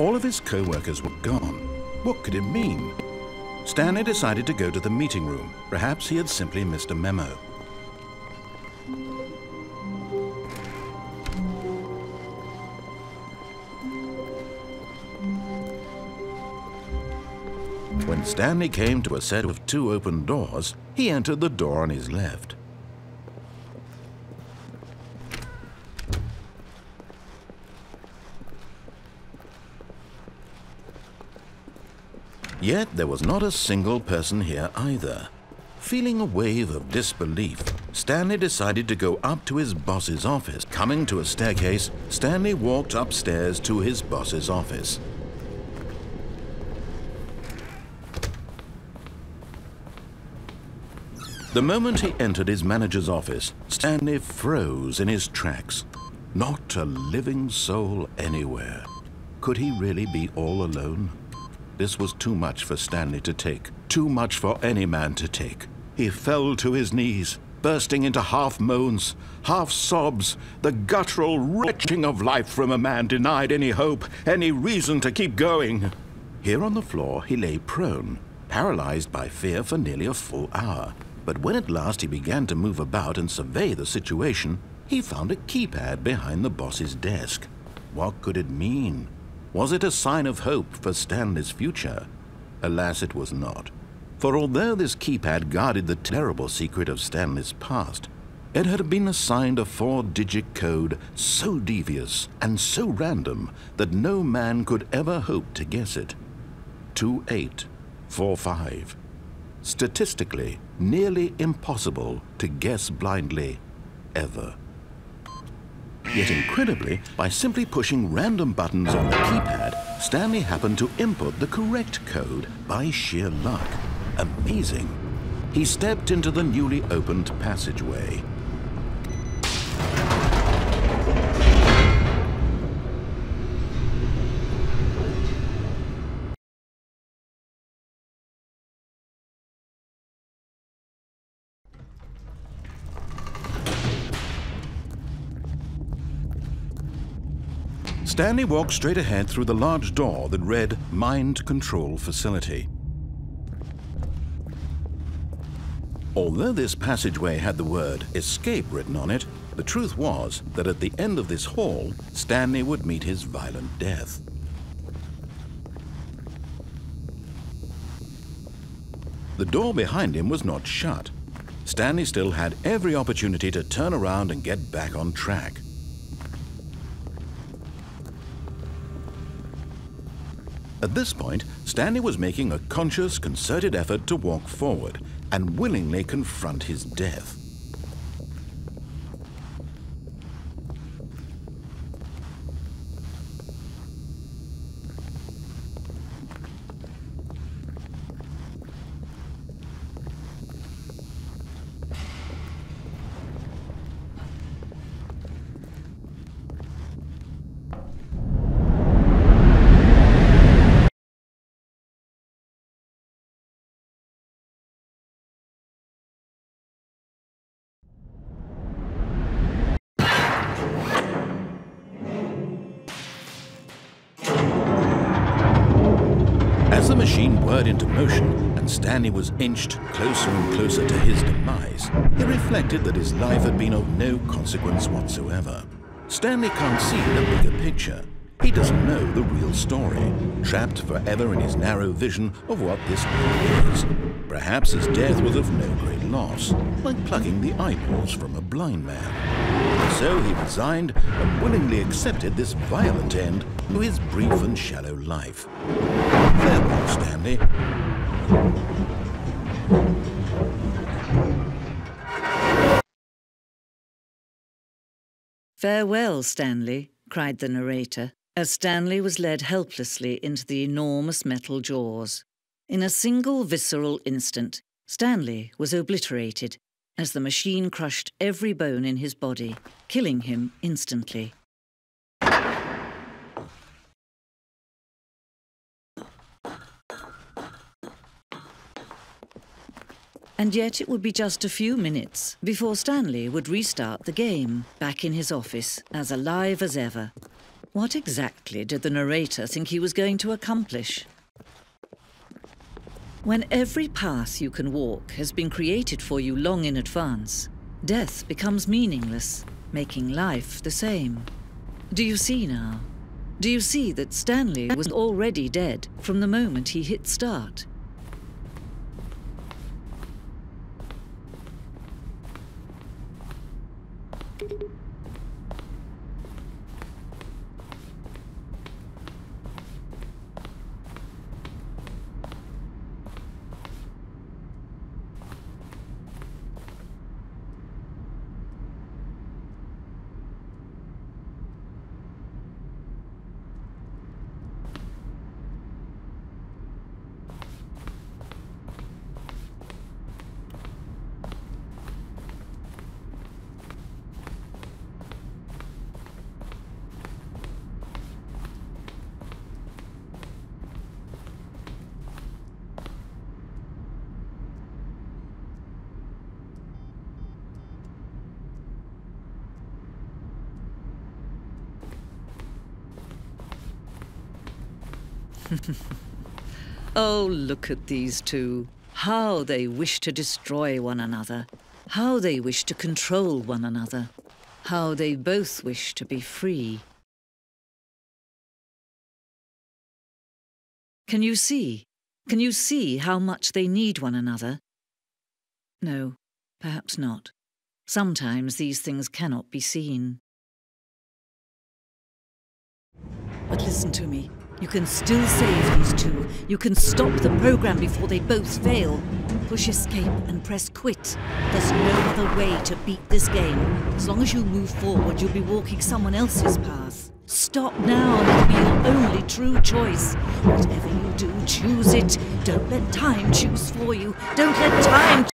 All of his co-workers were gone. What could it mean? Stanley decided to go to the meeting room. Perhaps he had simply missed a memo. When Stanley came to a set of 2 open doors, he entered the door on his left. Yet there was not a single person here either. Feeling a wave of disbelief, Stanley decided to go up to his boss's office. Coming to a staircase, Stanley walked upstairs to his boss's office. The moment he entered his manager's office, Stanley froze in his tracks. Not a living soul anywhere. Could he really be all alone? This was too much for Stanley to take, too much for any man to take. He fell to his knees, bursting into half moans, half sobs, the guttural retching of life from a man denied any hope, any reason to keep going. Here on the floor, he lay prone, paralyzed by fear for nearly a full hour. But when at last he began to move about and survey the situation, he found a keypad behind the boss's desk. What could it mean? Was it a sign of hope for Stanley's future? Alas, it was not. For although this keypad guarded the terrible secret of Stanley's past, it had been assigned a 4-digit code so devious and so random that no man could ever hope to guess it. 2845. Statistically, nearly impossible to guess blindly, ever. Yet incredibly, by simply pushing random buttons on the keypad, Stanley happened to input the correct code by sheer luck. Amazing. He stepped into the newly opened passageway. Stanley walked straight ahead through the large door that read Mind Control Facility. Although this passageway had the word Escape written on it, the truth was that at the end of this hall, Stanley would meet his violent death. The door behind him was not shut. Stanley still had every opportunity to turn around and get back on track. At this point, Stanley was making a conscious, concerted effort to walk forward and willingly confront his death. As the machine whirred into motion and Stanley was inched closer and closer to his demise, he reflected that his life had been of no consequence whatsoever. Stanley can't see the bigger picture. He doesn't know the real story, trapped forever in his narrow vision of what this world is. Perhaps his death was of no great loss, like plucking the eyeballs from a blind man. So he resigned and willingly accepted this violent end to his brief and shallow life. Farewell, Stanley. "Farewell, Stanley," cried the narrator, as Stanley was led helplessly into the enormous metal jaws. In a single visceral instant, Stanley was obliterated as the machine crushed every bone in his body, killing him instantly. And yet it would be just a few minutes before Stanley would restart the game, back in his office, as alive as ever. What exactly did the narrator think he was going to accomplish? When every path you can walk has been created for you long in advance, death becomes meaningless, making life the same. Do you see now? Do you see that Stanley was already dead from the moment he hit start? Oh, look at these two. How they wish to destroy one another. How they wish to control one another. How they both wish to be free. Can you see? Can you see how much they need one another? No, perhaps not. Sometimes these things cannot be seen. But listen to me. You can still save these two. You can stop the program before they both fail. Push escape and press quit. There's no other way to beat this game. As long as you move forward, you'll be walking someone else's path. Stop now and it'll be your only true choice. Whatever you do, choose it. Don't let time choose for you. Don't let time